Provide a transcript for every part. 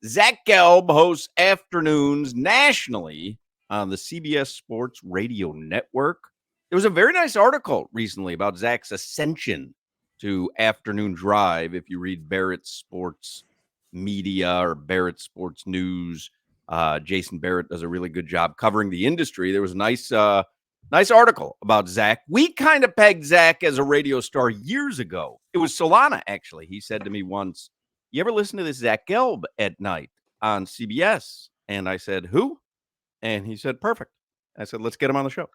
Zach Gelb hosts afternoons nationally on the CBS Sports Radio Network. There was a very nice article recently about Zach's ascension to afternoon drive. If you read Barrett Sports Media or Barrett Sports News, Jason Barrett does a really good job covering the industry. There was a nice article about Zach. We kind of pegged Zach as a radio star years ago. It was Solana, actually. He said to me once, "You ever listen to this Zach Gelb at night on CBS?" And I said, "Who?" And he said, "Perfect." I said, "Let's get him on the show."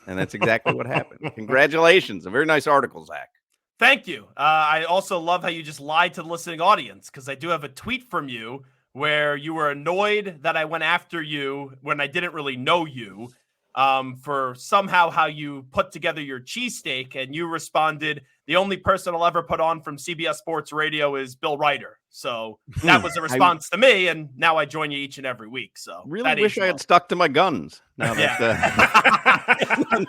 And that's exactly what happened. Congratulations. A very nice article, Zach. Thank you. I also love how you just lied to the listening audience, because I do have a tweet from you where you were annoyed that I went after you when I didn't really know you for somehow how you put together your cheesesteak, and you responded, "The only person I'll ever put on from CBS Sports Radio is Bill Ryder." So that was a response to me, and now I join you each and every week. So really wish I had stuck to my guns. Now that,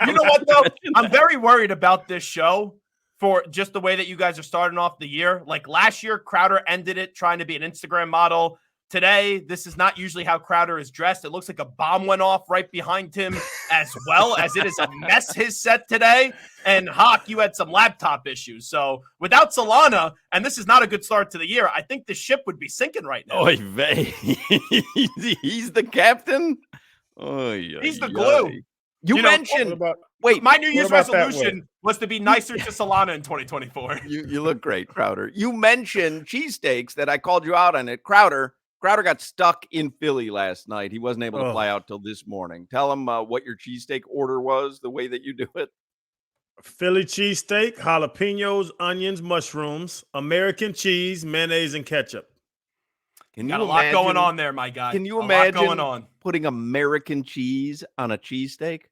you know what, though? I'm very worried about this show for just the way that you guys are starting off the year. Like last year, Crowder ended it trying to be an Instagram model. Today, this is not usually how Crowder is dressed. It looks like a bomb went off right behind him, as well as it is a mess, his set today. And Hawk, you had some laptop issues. So without Solana, and this is not a good start to the year, I think the ship would be sinking right now. Oy vey. He's the captain? He's the glue. You mentioned, my New Year's resolution was to be nicer to Solana in 2024. You look great, Crowder. You mentioned cheesesteaks that I called you out on it. Crowder got stuck in Philly last night. He wasn't able to fly out till this morning. Tell him what your cheesesteak order was, the way that you do it. Philly cheesesteak, jalapenos, onions, mushrooms, American cheese, mayonnaise, and ketchup. Got a lot going on there, my guy. Can you imagine putting American cheese on a cheesesteak?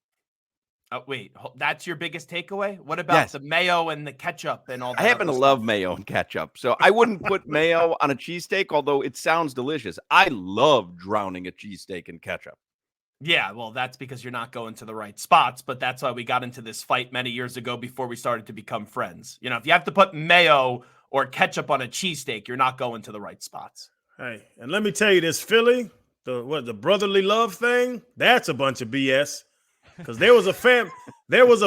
Oh, wait, that's your biggest takeaway? What about the mayo and the ketchup and all that? I happen to love mayo and ketchup, so I wouldn't put mayo on a cheesesteak, although it sounds delicious. I love drowning a cheesesteak in ketchup. Yeah, well, that's because you're not going to the right spots, but that's why we got into this fight many years ago before we started to become friends. You know, if you have to put mayo or ketchup on a cheesesteak, you're not going to the right spots. Hey, and let me tell you this, Philly, the brotherly love thing, that's a bunch of BS. Because there was a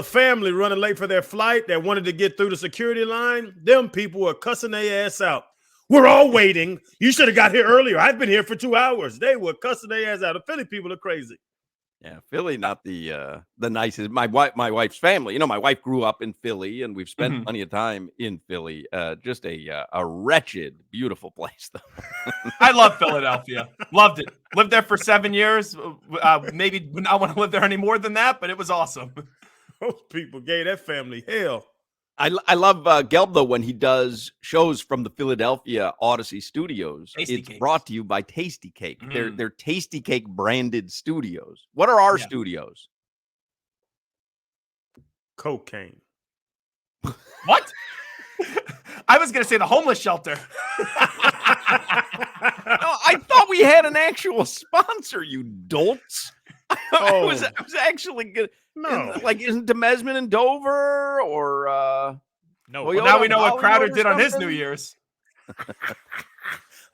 family running late for their flight that wanted to get through the security line. Them people were cussing their ass out. "We're all waiting. You should have got here earlier. I've been here for 2 hours." They were cussing their ass out. The Philly people are crazy. Yeah, Philly, not the nicest. My wife's family. You know, my wife grew up in Philly, and we've spent plenty of time in Philly. Just a wretched, beautiful place, though. I love Philadelphia. Loved it. Lived there for 7 years. Maybe not want to live there any more than that, but it was awesome. Those people gave that family hell. I love Gelb, though, when he does shows from the Philadelphia Odyssey Studios. It's brought to you by Tasty Cake. They're Tasty Cake branded studios. What are our studios? Cocaine. What? I was going to say the homeless shelter. No, I thought we had an actual sponsor, you dolts. I was actually good. No, like isn't Demesman in Dover or no? Well, now we know what Crowder did on his New Year's.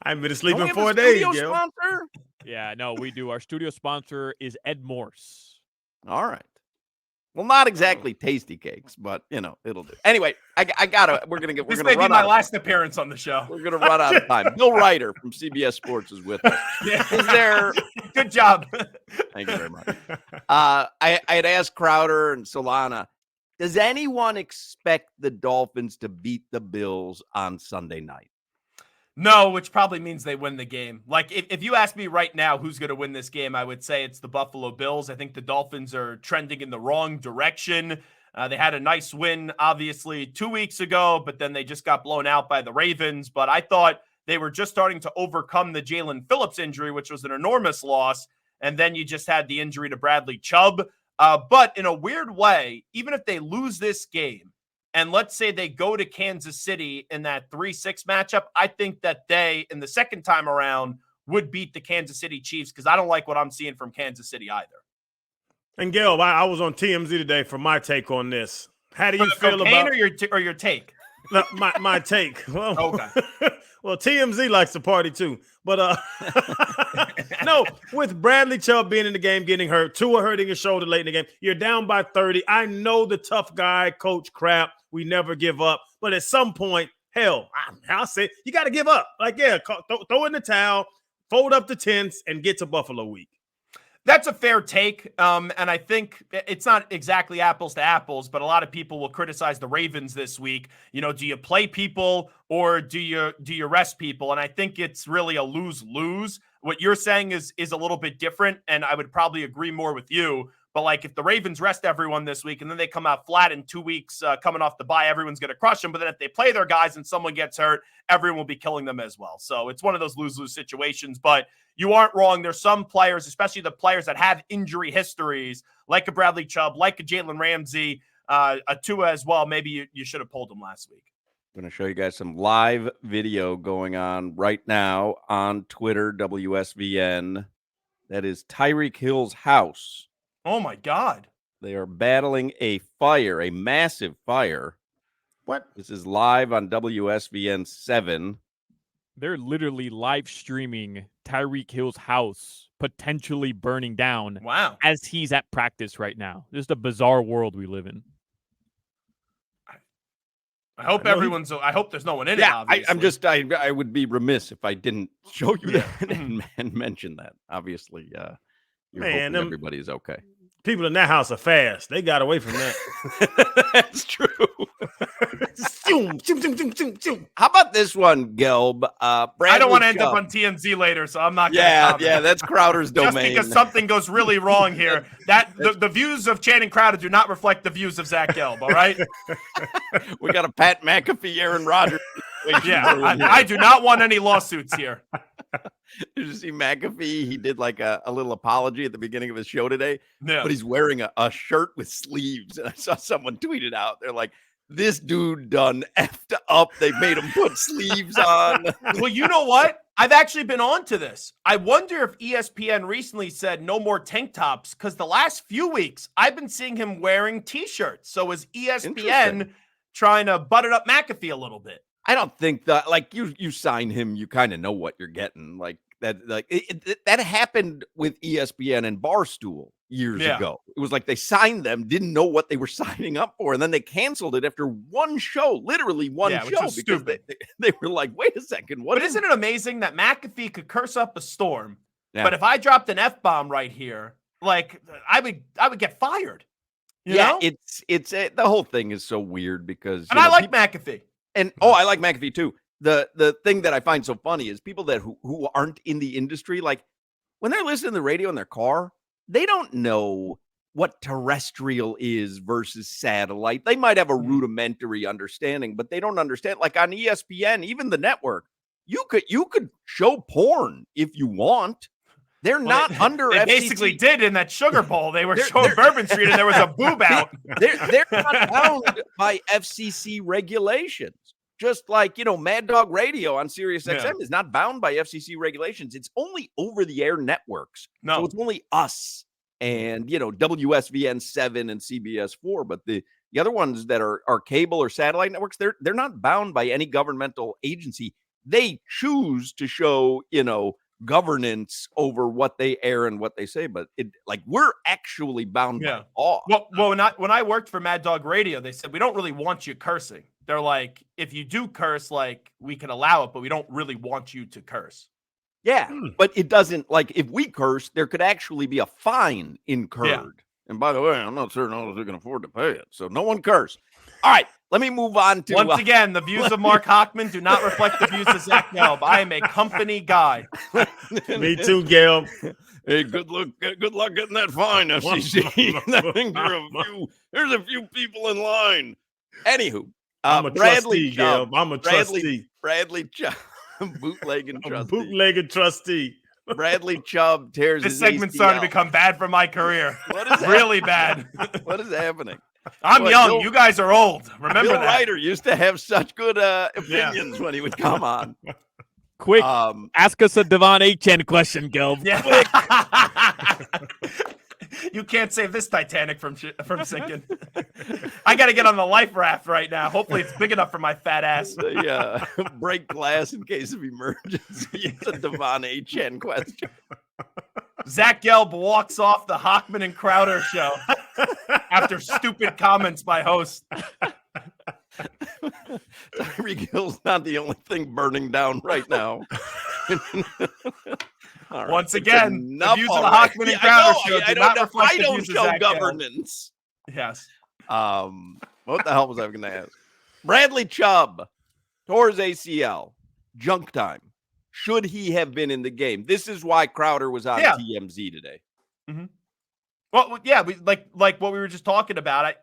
I've been asleep in 4 days. Sponsor? Yeah, no, we do. Our studio sponsor is Ed Morse. All right. Well, not exactly Tasty Cakes, but you know it'll do. Anyway, we're gonna get. This may be my last appearance on the show. We're gonna run out of time. Bill Ryder from CBS Sports is with us. Is there? Good job. Thank you very much. I had asked Crowder and Solana, does anyone expect the Dolphins to beat the Bills on Sunday night? No, which probably means they win the game. Like, if you ask me right now who's going to win this game, I would say it's the Buffalo Bills. I think the Dolphins are trending in the wrong direction. They had a nice win, obviously, 2 weeks ago, but then they just got blown out by the Ravens. But I thought they were just starting to overcome the Jalen Phillips injury, which was an enormous loss. And then you just had the injury to Bradley Chubb. But in a weird way, even if they lose this game, and let's say they go to Kansas City in that 3-6 matchup, I think that they, in the second time around, would beat the Kansas City Chiefs because I don't like what I'm seeing from Kansas City either. And Gelb, I was on TMZ today for my take on this. How do you feel about or your take? No, my take. Well, Okay. well, TMZ likes to party too, but no. With Bradley Chubb being in the game, getting hurt, Tua hurting his shoulder late in the game, you're down by 30. I know the tough guy coach crap. We never give up, but at some point, hell, I'll say you got to give up. Like, yeah, throw in the towel, fold up the tents, and get to Buffalo week. That's a fair take, and I think it's not exactly apples to apples, but a lot of people will criticize the Ravens this week. You know, do you play people or do you rest people? And I think it's really a lose-lose. What you're saying is a little bit different, and I would probably agree more with you. But like, if the Ravens rest everyone this week and then they come out flat in 2 weeks coming off the bye, everyone's going to crush them. But then if they play their guys and someone gets hurt, everyone will be killing them as well. So it's one of those lose-lose situations. But you aren't wrong. There's some players, especially the players that have injury histories, like a Bradley Chubb, like a Jalen Ramsey, a Tua as well. Maybe you should have pulled them last week. I'm going to show you guys some live video going on right now on Twitter, WSVN. That is Tyreek Hill's house. Oh, my God. They are battling a fire, a massive fire. What? This is live on WSVN 7. They're literally live streaming Tyreek Hill's house potentially burning down Wow. as he's at practice right now. This is the bizarre world we live in. I hope I hope there's no one in it. Yeah, Obviously. I would be remiss if I didn't show you that and mention that. Obviously, you're hoping everybody is okay. People in that house are fast. They got away from that. That's true. How about this one, Gelb? I don't want to end up on TMZ later, so I'm not going to comment. Yeah, that's Crowder's domain. Just because something goes really wrong here, that the views of Channing Crowder do not reflect the views of Zach Gelb, all right? We got a Pat McAfee, Aaron Rodgers. Yeah, I do not want any lawsuits here. Did you see McAfee? He did like a little apology at the beginning of his show today, yeah. But he's wearing a shirt with sleeves. And I saw someone tweet it out. They're like, this dude done effed up. They made him put sleeves on. Well, you know what? I've actually been on to this. I wonder if ESPN recently said no more tank tops because the last few weeks I've been seeing him wearing T-shirts. So is ESPN trying to butter up McAfee a little bit? I don't think that, like, you sign him, you kind of know what you're getting. Like that, that happened with ESPN and Barstool years ago. It was like they signed them, didn't know what they were signing up for, and then they canceled it after one show, literally one show, because they were like, wait a second, what? But isn't it amazing that McAfee could curse up a storm? Yeah. But if I dropped an F-bomb right here, like I would get fired. You know? it's the whole thing is so weird because I like McAfee. And I like McAfee too. The thing that I find so funny is people that who aren't in the industry, like when they're listening to the radio in their car, they don't know what terrestrial is versus satellite. They might have a rudimentary understanding, but they don't understand. Like on ESPN, even the network, you could show porn if you want. They're not under they FCC. Basically did in that Sugar Bowl. They were showing Bourbon Street and there was a boob out. They're not bound by FCC regulations. Just like, Mad Dog Radio on Sirius XM is not bound by FCC regulations. It's only over-the-air networks. No. So it's only us and, WSVN 7 and CBS 4. But the other ones that are cable or satellite networks, they're not bound by any governmental agency. They choose to show, governance over what they air and what they say, but we're actually bound by law. Well, when I worked for Mad Dog Radio, they said we don't really want you cursing. They're like, if you do curse, like we can allow it, but we don't really want you to curse. Yeah, but it doesn't, like, if we curse, there could actually be a fine incurred. Yeah. And by the way, I'm not certain all of us can afford to pay it, so no one curse. All right, let me move on to... Once again, the views of Mark Hochman do not reflect the views of Zach Gelb. I am a company guy. Me too, Gelb. Hey, good luck getting that fine, FCC. There's a few people in line. Anywho, I'm a Bradley trustee, Gelb. I'm a trustee. Bradley Chubb, bootlegging trustee. Bootlegging trustee. Bradley Chubb tears this his segment's ACL. starting to become bad for my career. What is really bad? What is happening? I'm young. You guys are old. Remember Bill that. Ryder used to have such good opinions when he would come on. Quick, ask us a Devon Achane question, Gelb. Yeah. You can't save this Titanic from sinking. I got to get on the life raft right now. Hopefully it's big enough for my fat ass. Yeah, break glass in case of emergency. It's a Devon A. Chen question. Zach Gelb walks off the Hockman and Crowder show after stupid comments by host. Tyreek Hill's not the only thing burning down right now. All right. Once again, the views of the already. Hockman and Crowder show do not reflect I the don't views of show Zach Gelb. governance. Yes. What the hell was I going to ask? Bradley Chubb tore his ACL. Junk time. Should he have been in the game? This is why Crowder was on TMZ today. Mm-hmm. Well, yeah, like what we were just talking about.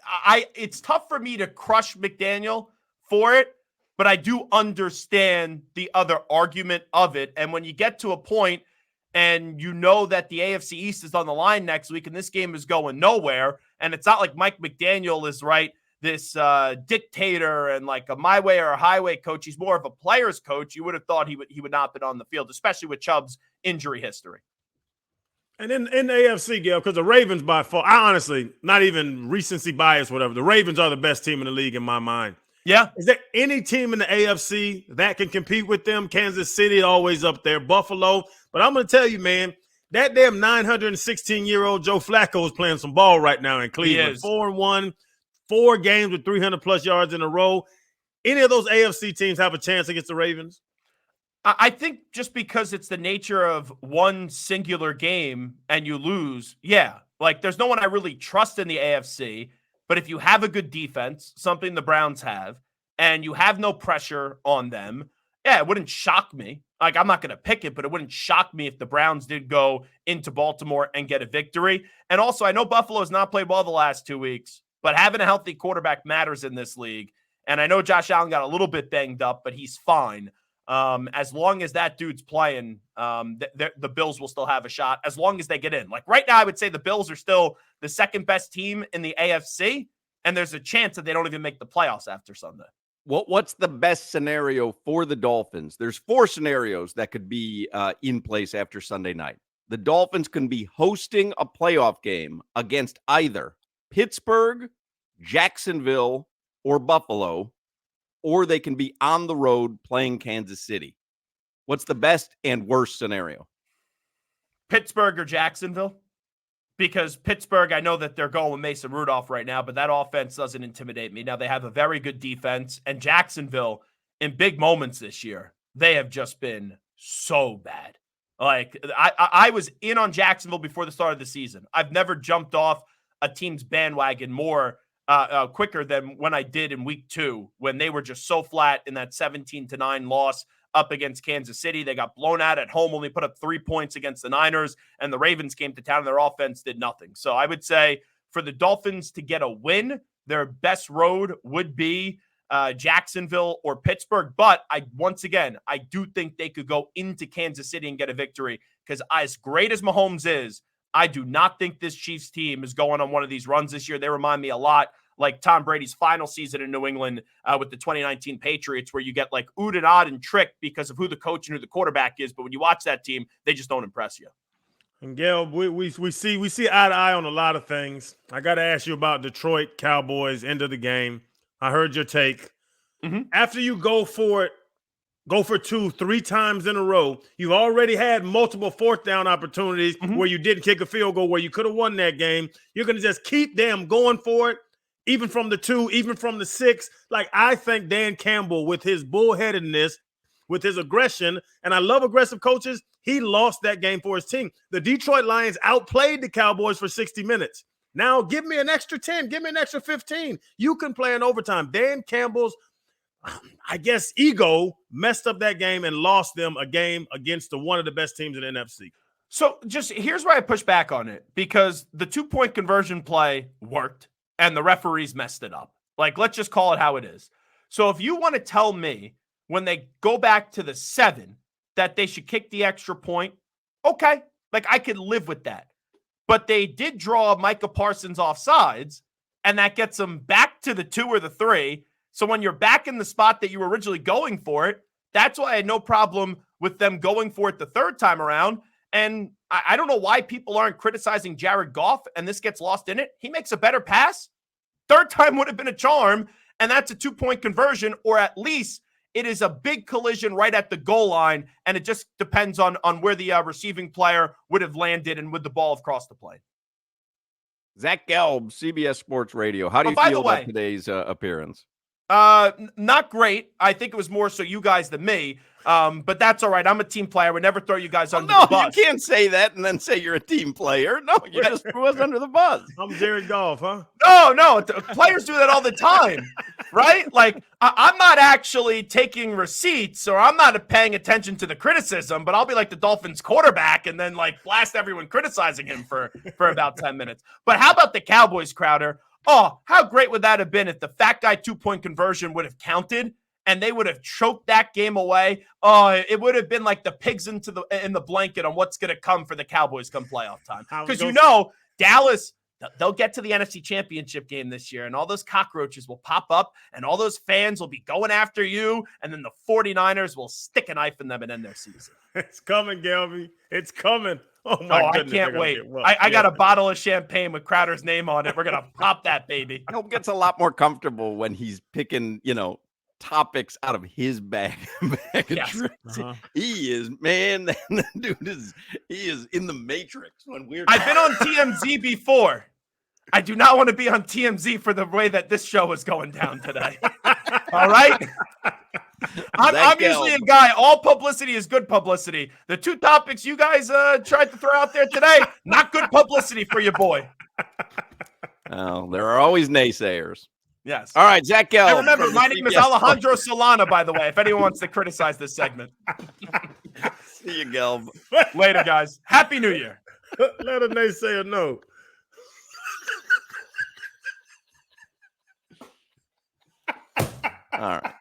I it's tough for me to crush McDaniel for it, but I do understand the other argument of it. And when you get to a point and you know that the AFC East is on the line next week and this game is going nowhere, and it's not like Mike McDaniel is this dictator and like a my way or a highway coach. He's more of a player's coach. You would have thought he would not have been on the field, especially with Chubb's injury history. And in the AFC, Gail, because the Ravens by far, I honestly, not even recency bias, whatever, the Ravens are the best team in the league in my mind. Yeah. Is there any team in the AFC that can compete with them? Kansas City always up there, Buffalo. But I'm going to tell you, man, that damn 916-year-old Joe Flacco is playing some ball right now in Cleveland. 4-1, 4 games with 300-plus yards in a row. Any of those AFC teams have a chance against the Ravens? I think just because it's the nature of one singular game and you lose, yeah. Like, there's no one I really trust in the AFC. But if you have a good defense, something the Browns have, and you have no pressure on them, yeah, it wouldn't shock me. Like, I'm not going to pick it, but it wouldn't shock me if the Browns did go into Baltimore and get a victory. And also, I know Buffalo has not played well the last 2 weeks, but having a healthy quarterback matters in this league. And I know Josh Allen got a little bit banged up, but he's fine. As long as that dude's playing, the Bills will still have a shot as long as they get in. Like right now, I would say the Bills are still the second best team in the AFC, and there's a chance that they don't even make the playoffs after Sunday. What's the best scenario for the Dolphins? There's 4 scenarios that could be in place after Sunday night. The Dolphins can be hosting a playoff game against either Pittsburgh, Jacksonville, or Buffalo, or they can be on the road playing Kansas City. What's the best and worst scenario? Pittsburgh or Jacksonville? Because Pittsburgh, I know that they're going with Mason Rudolph right now, but that offense doesn't intimidate me. Now, they have a very good defense, and Jacksonville, in big moments this year, they have just been so bad. Like, I was in on Jacksonville before the start of the season. I've never jumped off a team's bandwagon more quicker than when I did in week 2, when they were just so flat in that 17-9 loss up against Kansas City. They got blown out at home, only put up 3 points against the Niners, and the Ravens came to town and their offense did nothing. So I would say for the Dolphins to get a win, their best road would be Jacksonville or Pittsburgh. But I do think they could go into Kansas City and get a victory, because as great as Mahomes is, I do not think this Chiefs team is going on one of these runs this year. They remind me a lot like Tom Brady's final season in New England with the 2019 Patriots, where you get like oohed and awed and tricked because of who the coach and who the quarterback is. But when you watch that team, they just don't impress you. And Gail, we see eye to eye on a lot of things. I got to ask you about Detroit Cowboys, end of the game. I heard your take. Mm-hmm. After you go for 2-3 times in a row, you've already had multiple 4th down opportunities where you didn't kick a field goal, where you could have won that game. You're going to just keep them going for it, even from the 2, even from the 6. Like, I think Dan Campbell, with his bullheadedness, with his aggression, and I love aggressive coaches, he lost that game for his team. The Detroit Lions outplayed the Cowboys for 60 minutes. Now give me an extra 10. Give me an extra 15. You can play in overtime. Dan Campbell's, I guess, ego messed up that game and lost them a game against one of the best teams in the NFC. So just here's where I push back on it, because the 2-point conversion play worked and the referees messed it up. Like, let's just call it how it is. So if you want to tell me when they go back to the 7 that they should kick the extra point, okay, like I could live with that. But they did draw Micah Parsons offsides, and that gets them back to the 2 or the 3. So when you're back in the spot that you were originally going for it, that's why I had no problem with them going for it the 3rd time around. And I don't know why people aren't criticizing Jared Goff, and this gets lost in it. He makes a better pass. Third time would have been a charm, and that's a 2-point conversion, or at least it is a big collision right at the goal line, and it just depends on where the receiving player would have landed and would the ball have crossed the plane. Zach Gelb, CBS Sports Radio. How do you feel about today's appearance? Not great. I think it was more so you guys than me. But that's all right. I'm a team player. I would never throw you guys under the bus. No, you can't say that and then say you're a team player. No, you just threw us under the bus. I'm Jared Goff, huh? No. Players do that all the time, right? Like, I'm not actually taking receipts or I'm not paying attention to the criticism, but I'll be like the Dolphins quarterback and then like blast everyone criticizing him for about 10 minutes. But how about the Cowboys, Crowder? Oh, how great would that have been if the fat guy 2-point conversion would have counted and they would have choked that game away? Oh, it would have been like the pigs in the blanket on what's going to come for the Cowboys come playoff time. Because Dallas, they'll get to the NFC Championship game this year, and all those cockroaches will pop up, and all those fans will be going after you, and then the 49ers will stick a knife in them and end their season. It's coming, Gelby. It's coming. Oh, my goodness. I can't wait. I got a bottle of champagne with Crowder's name on it. We're going to pop that baby. Gelb gets a lot more comfortable when he's picking, topics out of his bag. Yes. He is, man, that dude he is in the Matrix when we're I've been on TMZ before. I do not want to be on TMZ for the way that this show is going down today. All right? I'm usually a guy, all publicity is good publicity. The two topics you guys tried to throw out there today, not good publicity for your boy. Oh, there are always naysayers. Yes. All right, Zach Gelb. And remember, my name is Alejandro Solana, by the way, if anyone wants to criticize this segment. See you, Gelb. Later, guys. Happy New Year. Let a naysayer know. All right.